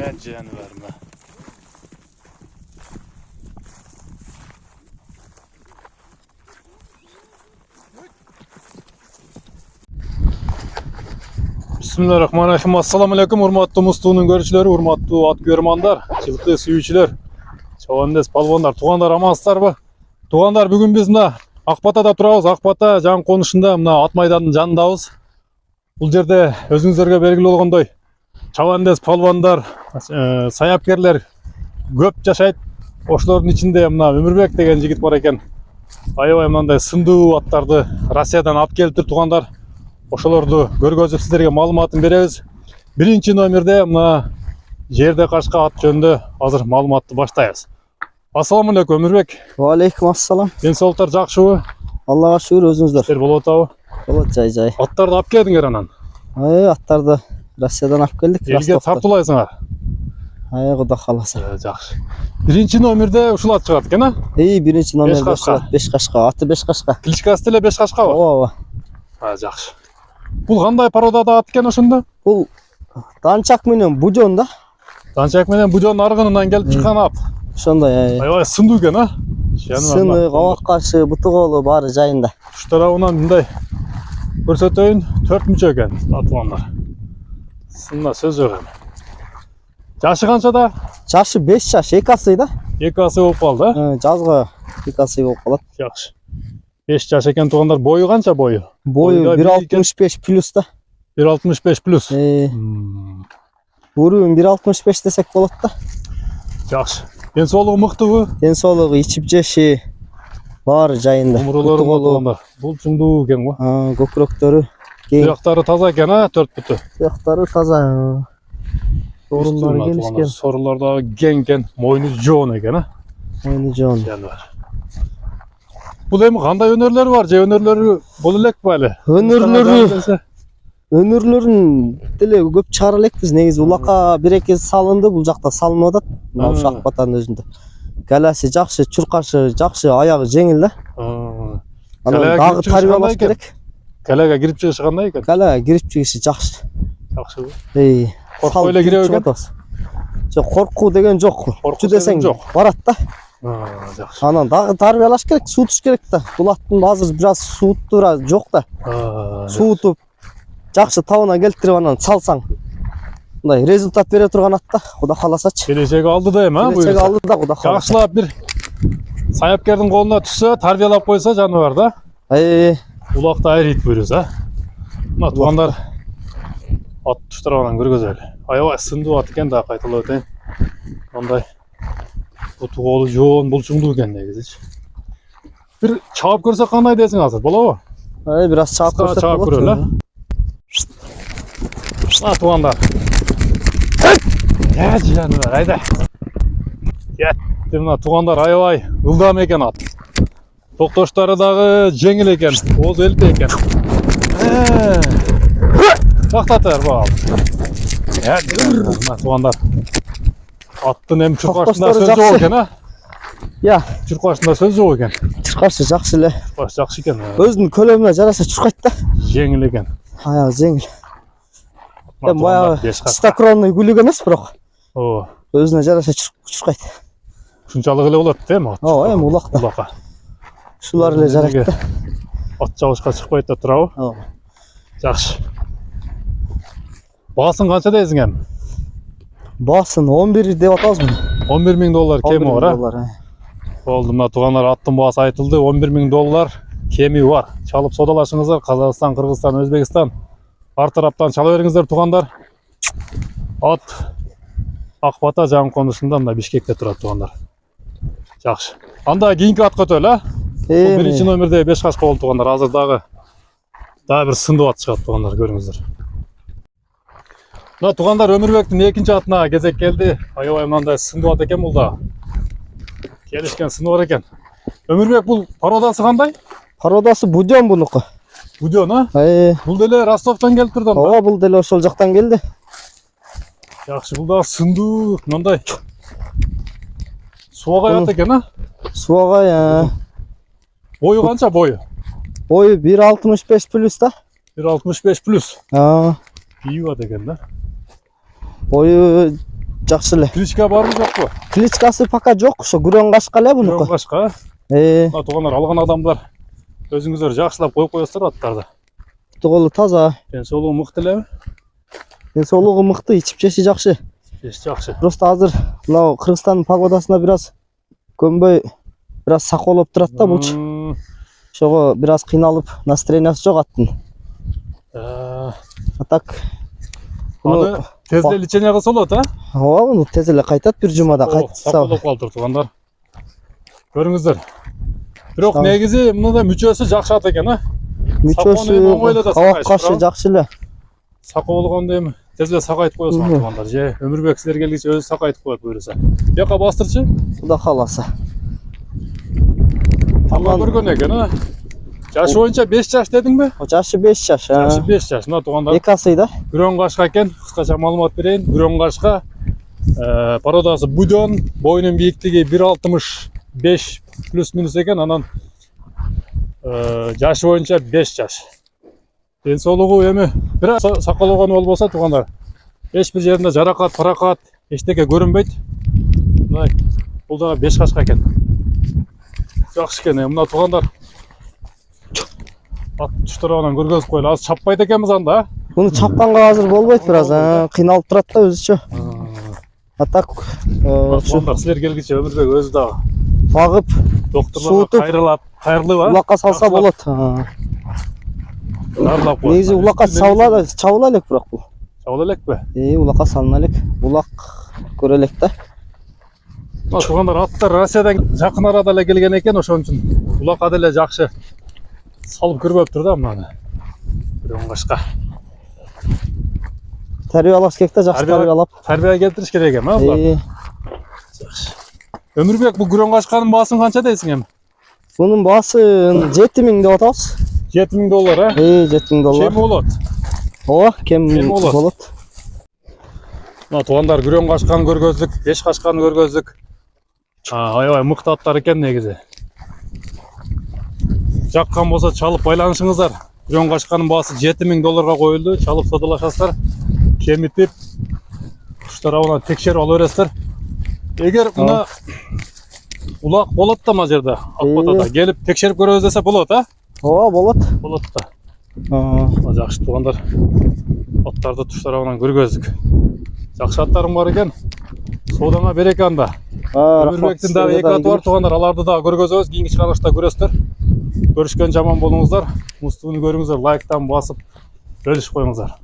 Canı verme. Bismillahirrahmanirrahim. Assalamu alaikum. Urmatlı Mustuğunun görüşleri, urmatlı at görmanlar, çılıklı suyucular, çavandes palvanlar, tuğanlar, amansızlar mı? Tuğanlar, bugün biz mına Akbata'da turabız. Akbata жаңы konuşunda mına at maydanının janындabız. Бұл жерде өзүңүздарга белгилүү болгондой чабандес палвандар, саяпкерлер көп жашайт. Ошолордун ичинде мына Өмүрбек деген жигит бар экен. Аябай мындай сындуу аттарды Россиядан алып келиптир туугандар. Ошолорду көргөзүп сиздерге маалыматын беребиз. Биринчи номерде мына жерде кашка ат жөнүндө азыр маалыматты баштайбыз. Ассаламу алейкум Өмүрбек. Ва алейкум ассалам. Денсаулыктар жакшыбы? Аллага шүгүр, өзүңүздөр. Иштер болуп атабы? Болот, жай. Аттарды алып келдиңер анан. Аттарды Россиядан алып келдик. Элге тартуулайсыңар. Кудай кааласа. Жакшы. Биринчи номерде ушул ат чыгат экен, а? Биринчи номерде чыгат 5 кашка. Аты 5 кашка. Кличкасы деле 5 кашкабы? Ооба. Жакшы. Бул кандай породада ат экен ошондо? Бул данчак менен бужон да. Данчак менен бужон аргынынан келип чыккан ат. Ошондой. Аябай сындуу экен, а? Сыны, кабак кашы, буту колу баары жайында. Уч тарабынан мындай көрсөтөйүн, 4 мүчө экен атылгандар. Сынына сөз жок эми. Жашы канчада? Жашы 5 жаш, 2 асый да. 2 асый болуп калды, Жазга 2 асый болуп калат. Жакшы. 5 жаш экен туугандар. Бою канча бою? Бою 1.65 плюс да. 1.65 плюс. Өрүүн 1.65 десек болот да. Жакшы. Денсаулыгы мыктыбы? Денсаулыгы, ичип жеши баары жайында. Умурлары болуп, бул чуңдуу экен го. Көкүрөктөрү кең. Туяктары таза экен, а? 4 бүтү. Туяктары таза. Сорулары келишкен. Сорулар да кең экен, мойну жоон экен, а? Мойну жоон. Бул эми кандай өнөрлөр бар? Же өнөрлөрү боло элекпи эле? Өнөрлөрүн деле көп чыгара элекпиз. Негизи улакка 1-2 салынды, бул жакта салынып атат. Мына ушул Акбатанын өзүндө. Галаси жакшы, чуркашы жакшы, аягы жеңил да. Анан дагы тарбиялаш керек. Галага кирип чыгышы кандай экен? Галага кирип чыгышы жакшы. Жакшыбы? Коркпой эле кире экен? Жок, коркуу деген жок. Коркуу десең барат да. Жакшы. Анан дагы тарбиялаш керек, суутуш керек да. Бул аттын азыр бир аз сууттура жок да. Суутуп жакшы табына келтирип анан салсаң мындай результат бере турган ат да, Кудай кааласачы. Келечеги алды да эми, а? Келечеги алды да, Кудай кааласа. Жакшылап бир саяпкердин колуна түшсө, тарбиялап койсо жаныбар да. Улакта айрыйт буйрус, а? Мына туугандар ат туштурганан көргөзөлү. Аябай сындуу ат экен да, кайталап өтөйүн. Мындай буту колу жоон, булчуңдуу экен негизичи. Бир чаап көрсөк кандай десиң азыр, болобу? Бир аз чаап көрсөк болот. Чаап көрөлү. Мына туугандар. Жаныбар, айда. Кетти мына туугандар, аябай ылдам экен ат. Токтоштары дагы жеңил экен, оозу элпе экен. Тактатыр бал. Мына туугандар. Аттын эми чуркашында сөз жок экен, а? Чуркашында сөз жок экен. Чуркашы жакшы эле. Чуркаш жакшы экен. Өзүнүн көлөмүнө жараша чуркайт да. Жеңил экен. Аягы жеңил. Баягы стакронный күлүк эмес, бирок. Өзүнө жараша чуркайт. Ушунчалык эле болот да эми ат. Эми улакта. Ушулар эле жарайт да. Ат жабышка чыкпайт да турабы? Жакшы. Баасын канча дейсиң эми? Баасын 11 деп атабыз муну. $11,000 кеми бар, а? Болду, мына туугандар, аттын баасы айтылды. $11,000 кеми бар. Чалып содалашыңыздар. Казакстан, Кыргызстан, Өзбекстан. Ар тараптан чала бериңиздер туугандар. Ат Акбата жаңы конушунда мына Бишкекте турат туугандар. Жакшы. Анда кийинки атка өтөлү, а? Бул биринчи номерде 5 кашка болду туугандар. Азыр дагы бир сындуу ат чыгат туугандар, көрүңүздөр. Мына туугандар, Өмүрбектин экинчи атына кезек келди. Аябай мындай сындуу ат экен бул да. Келишкен сыны бар экен. Өмүрбек, бул породасы кандай? Породасы бужон бунуку. Бужон, а? Бул деле Ростовдон келип турду. Бул деле ошол жактан келди. Жакшы, бул да сындуу, мындай суагай ат экен, а? Суагай, Бою канча бою? Бою 1.65 плюс да. 1.65 плюс. Бийүү ат экен да. Бою жакшы эле. Кличка барбы жокпу? Кличкасы пока жок, ошо күрөң кашка эле Күрөң бунуку. кашка. Мына туугандар алган адамдар өзүңүздөр жакшылап коюп коесуздар аттарды. Туголу таза, Ден соолугу мыкты элеби? ден соолугу мыкты, ичип жеши жакшы. Жакшы. Просто азыр мына Кыргызстандын погодасына бираз көнбөй, бираз сакоолоп турат да булчу. Ошого бираз кыйналып, настроениясы жок аттын. А так Аны тез эле лечение кылса болот, а? ооба, муну тез эле кайтат, бир жумада кайтса. Сакоолоп калыптыр туугандар. Көрүңүздөр. Бирок негизи мында мүчөсү жакшы ат экен, а? Мүчөсү кабак кашы жакшы эле. Сакоолгондо эми тез эле сакайтып коесуң туугандар. Же Өмүрбек силер келгиче өзү сакайтып коет буюрса. Бияка бастырчы. Куда кааласа. Тамга көргөн экен, а? Жашы боюнча 5 жаш дедиңби? Жашы 5 жаш. Жашы 5 жаш. Мына туугандар. Эки асыйда. Күрөң кашка экен. Кыскача маалымат берейин. Күрөң кашка породасы буден, боюнун бийиктиги 1,65 плюс-минус экен. Анан жашы боюнча 5 жаш. Ден соолугу эми бир сакалогону болбосо туугандар. Эч бир жеринде жаракат, паракат, эчтеке көрүнбөйт. Мына бул дагы 5 кашка экен. Жакшы экен. Мына туугандар ат туштарынан көргөзүп коелу. Аз чаппайт экенбиз анда. Муну чапканга азыр болбойт, бираз кыйналып турат да өзүчө. А так туугандар силер келгиче Өмүрбек өзү дагы багып, багып, кайрылып, улакка салса болот. Дарлап коет. Негизи улакка чабыла элек бирок бул. Чабыла элекпи? Улакка салына элек. Улак көрө элек да. Мына туугандар аттар Россиядан жакын арада эле келген экен, ошон үчүн улакка деле жакшы салып көрбөптүр да мынаны. Күрөң кашка. Тарбиялаш керек да, жакшы тарбиялап. Тарбия келтириш керек эми, булар. Жакшы. Өмүрбек, бул күрөң кашканын баасын канча дейсиң эми? Bunun baсын 7000 деп атабыз. 7000 доллар, а? 7000 доллар. Кем болот? Ооба, кем болот. Мына туугандар күрөң кашканы көргөздүк, 5 кашканы көргөздүк. Аябай мыкты аттар экен негизи. Жаккан болсо чалып байланышыңыздар. Күрөң кашканын баасы 7000 долларга коюлду. Чалып саудалашасыздар. Кемитип куштарабына текшерип ала бересиздер. Эгер мына улак болот да мына жерде, Акбатада келип текшерип көрөбүз десе болот, а? Ооба, болот. Болот да. Жакшы туугандар. Аттарды туштарабынан көргөздүк. Жакшы аттарың бар экен. Соодаңа береке анда. Өмүрбектин дагы 2 аты бар туугандар, аларды дагы көргөзөбүз. Кийинки чыгарылышта көрөсүздөр. Көрүшкөн жаман болуңуздар. Мустууну көрүңүздөр, лайктан басып бөлүшүп коюңуздар.